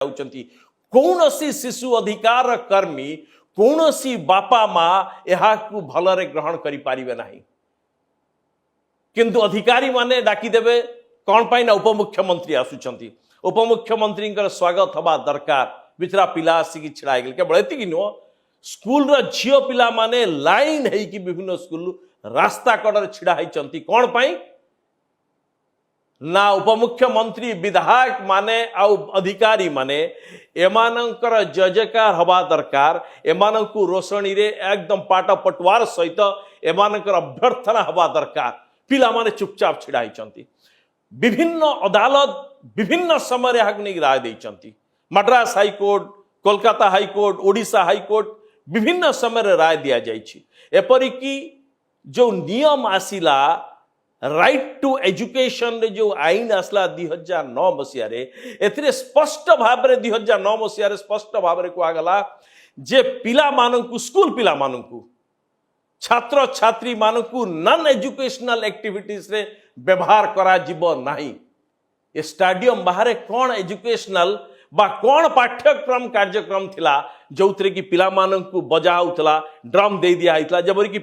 जाउचंती कौन सी शिशु अधिकार कर्मी कौन सी बापा माँ यह भलरे ग्रहण करि पारिबे नाही किंतु अधिकारी माने डाकी देबे कौन पाई ना उपमुख्यमंत्री आसुचंती उपमुख्यमंत्री स्वागत हवा दरकार बिचरा पिला आसिक छिड़ा गल केवल एति नुह स्कूल झील पिला माने लाइन है कि विभिन्न स्कूल रास्ता कड़े छिड़ा होती कौन पाई ना उपमुख्यमंत्री विधायक माने आउ अधिकारी माने एमानंकर जजकार हवा दरकार एमानंकु रोशनी रे एकदम पाट पटवार सहित एमानंकर अभ्यर्थना हवा दरकार पिला माने चुपचाप छिड़ा होती विभिन्न अदालत विभिन्न समय राय देइचंती Madras high court Kolkata high court Odisha high court विभिन्न समय राय दिया जाइछि एपरिक जो नियम आसिला राइट टू एजुकेशन रे जो आईन आसला 2009 मसीह एथिरे स्पष्ट भाव में 2009 मसीह स्पष्ट भाव में कहगला जे पिला मानकु स्कूल पिला मानकु छात्र छात्री मानकु नॉन एजुकेशनल एक्टिविटीज रे व्यवहार करा जीवो नाही ए स्टेडियम बाहर कौन एजुकेशनल बा कौन पाठ्यक्रम कार्यक्रम थिला जो कि पिला मानकु बजाउतला ड्रम दे दिया जबरी कि